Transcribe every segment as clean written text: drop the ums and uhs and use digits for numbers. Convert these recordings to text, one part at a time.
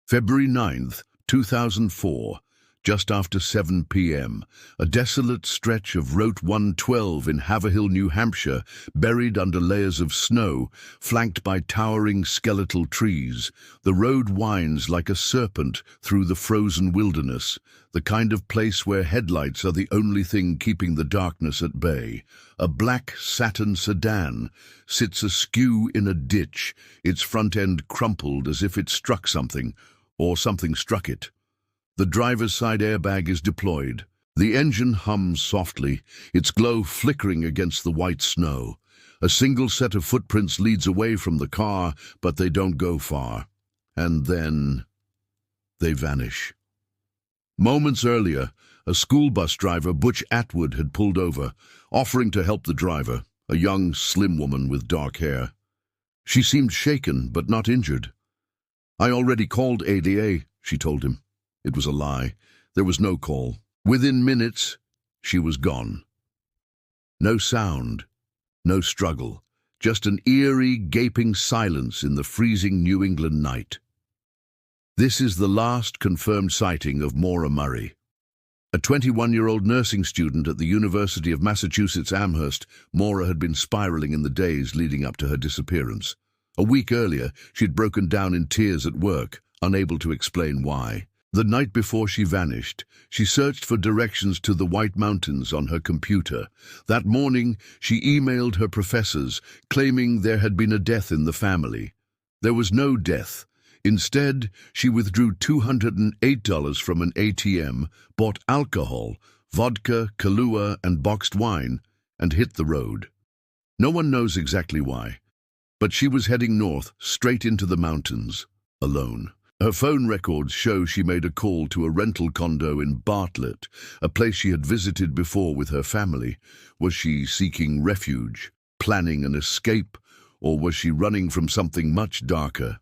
February 9th, 2004, just after 7 p.m., a desolate stretch of Route 112 in Haverhill, New Hampshire, buried under layers of snow, flanked by towering skeletal trees. The road winds like a serpent through the frozen wilderness, the kind of place where headlights are the only thing keeping the darkness at bay. A black Saturn sedan sits askew in a ditch, its front end crumpled as if it struck something, or something struck it. The driver's side airbag is deployed. The engine hums softly, its glow flickering against the white snow. A single set of footprints leads away from the car, but they don't go far. And then they vanish. Moments earlier, a school bus driver, Butch Atwood, had pulled over, offering to help the driver, a young, slim woman with dark hair. She seemed shaken, but not injured. "I already called ADA," she told him. It was a lie. There was no call. Within minutes, she was gone. No sound, no struggle, just an eerie, gaping silence in the freezing New England night. This is the last confirmed sighting of Maura Murray. A 21-year-old nursing student at the University of Massachusetts Amherst, Maura had been spiraling in the days leading up to her disappearance. A week earlier, she'd broken down in tears at work, unable to explain why. The night before she vanished, she searched for directions to the White Mountains on her computer. That morning, she emailed her professors, claiming there had been a death in the family. There was no death. Instead, she withdrew $208 from an ATM, bought alcohol, vodka, Kahlua, and boxed wine, and hit the road. No one knows exactly why, but she was heading north, straight into the mountains, alone. Her phone records show she made a call to a rental condo in Bartlett, a place she had visited before with her family. Was she seeking refuge, planning an escape, or was she running from something much darker?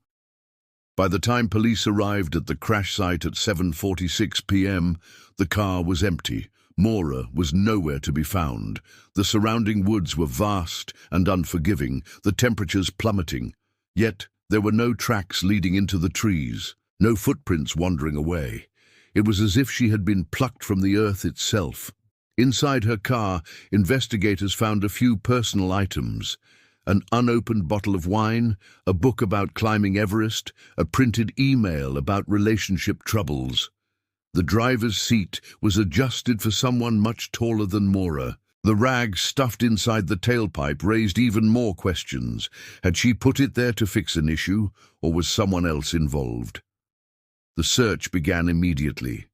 By the time police arrived at the crash site at 7:46 p.m., the car was empty. Maura was nowhere to be found. The surrounding woods were vast and unforgiving, the temperatures plummeting. Yet there were no tracks leading into the trees, no footprints wandering away. It was as if she had been plucked from the earth itself. Inside her car, investigators found a few personal items: an unopened bottle of wine, a book about climbing Everest, a printed email about relationship troubles. The driver's seat was adjusted for someone much taller than Maura. The rag stuffed inside the tailpipe raised even more questions. Had she put it there to fix an issue, or was someone else involved? The search began immediately.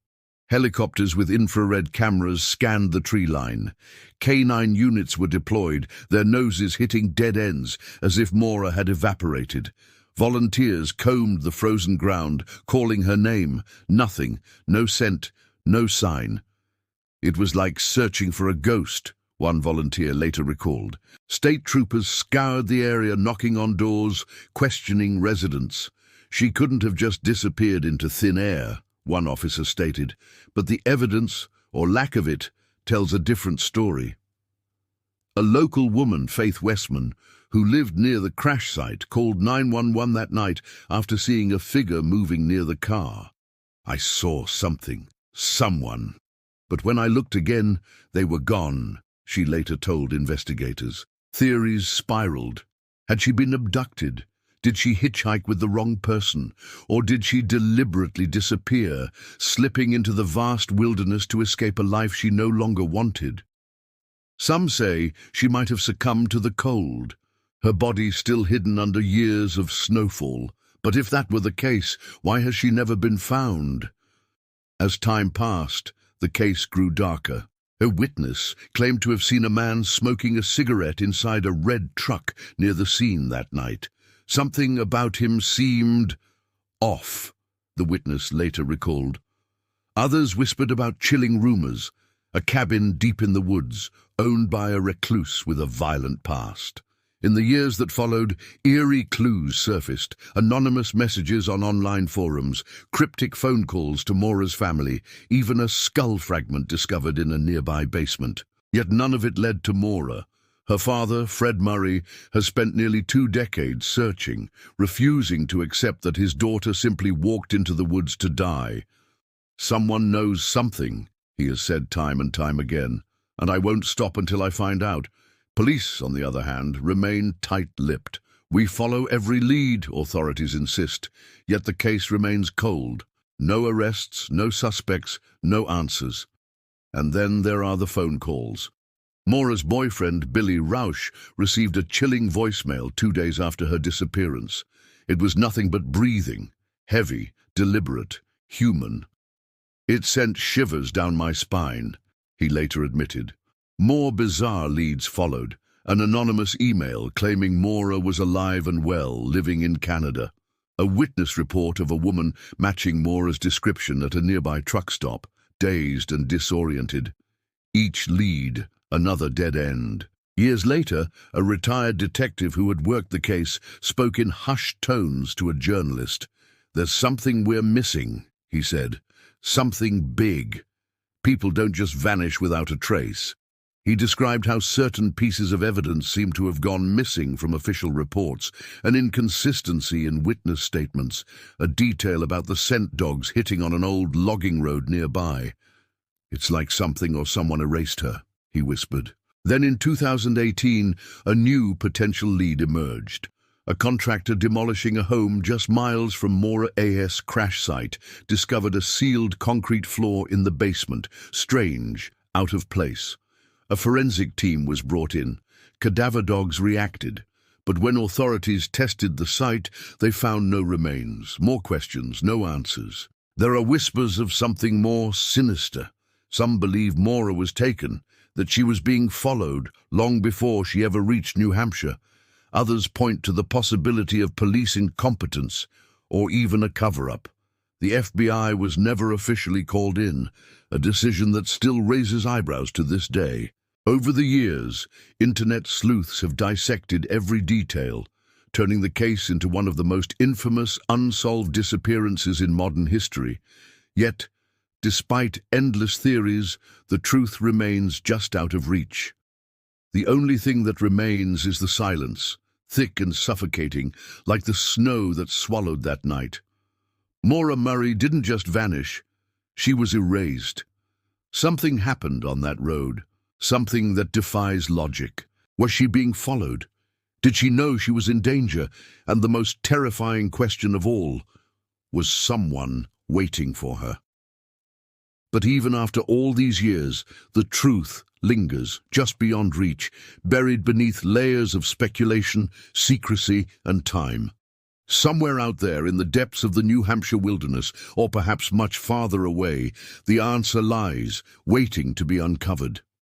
Helicopters with infrared cameras scanned the tree line. K9 units were deployed, their noses hitting dead ends as if Maura had evaporated. Volunteers combed the frozen ground, calling her name. Nothing, no scent, no sign. It was like searching for a ghost, one volunteer later recalled. State troopers scoured the area, knocking on doors, questioning residents. She couldn't have just disappeared into thin air, one officer stated, but the evidence, or lack of it, tells a different story. A local woman, Faith Westman, who lived near the crash site, called 911 that night after seeing a figure moving near the car. "I saw something, someone. But when I looked again, they were gone," she later told investigators. Theories spiraled. Had she been abducted? Did she hitchhike with the wrong person? Or did she deliberately disappear, slipping into the vast wilderness to escape a life she no longer wanted? Some say she might have succumbed to the cold, her body still hidden under years of snowfall. But if that were the case, why has she never been found? As time passed, the case grew darker. A witness claimed to have seen a man smoking a cigarette inside a red truck near the scene that night. Something about him seemed off, the witness later recalled. Others whispered about chilling rumors, a cabin deep in the woods, owned by a recluse with a violent past. In the years that followed, eerie clues surfaced, anonymous messages on online forums, cryptic phone calls to Maura's family, even a skull fragment discovered in a nearby basement. Yet none of it led to Maura. Her father, Fred Murray, has spent nearly 2 decades searching, refusing to accept that his daughter simply walked into the woods to die. "Someone knows something," he has said time and time again, "and I won't stop until I find out." Police, on the other hand, remain tight-lipped. "We follow every lead," authorities insist, yet the case remains cold. No arrests, no suspects, no answers. And then there are the phone calls. Maura's boyfriend, Billy Rausch, received a chilling voicemail 2 days after her disappearance. It was nothing but breathing, heavy, deliberate, human. "It sent shivers down my spine," he later admitted. More bizarre leads followed. An anonymous email claiming Maura was alive and well, living in Canada. A witness report of a woman matching Maura's description at a nearby truck stop, dazed and disoriented. Each lead, another dead end. Years later, a retired detective who had worked the case spoke in hushed tones to a journalist. "There's something we're missing," he said. "Something big. People don't just vanish without a trace." He described how certain pieces of evidence seemed to have gone missing from official reports, an inconsistency in witness statements, a detail about the scent dogs hitting on an old logging road nearby. "It's like something or someone erased her," he whispered. Then in 2018, a new potential lead emerged. A contractor demolishing a home just miles from Maura A.S. crash site discovered a sealed concrete floor in the basement, strange, out of place. A forensic team was brought in. Cadaver dogs reacted. But when authorities tested the site, they found no remains, more questions, no answers. There are whispers of something more sinister. Some believe Maura was taken, that she was being followed long before she ever reached New Hampshire. Others point to the possibility of police incompetence or even a cover-up. The FBI was never officially called in, a decision that still raises eyebrows to this day. Over the years, internet sleuths have dissected every detail, turning the case into one of the most infamous unsolved disappearances in modern history. Yet, despite endless theories, the truth remains just out of reach. The only thing that remains is the silence, thick and suffocating, like the snow that swallowed that night. Maura Murray didn't just vanish, she was erased. Something happened on that road, something that defies logic. Was she being followed? Did she know she was in danger? And the most terrifying question of all, was someone waiting for her? But even after all these years, the truth lingers just beyond reach, buried beneath layers of speculation, secrecy, and time. Somewhere out there in the depths of the New Hampshire wilderness, or perhaps much farther away, the answer lies, waiting to be uncovered.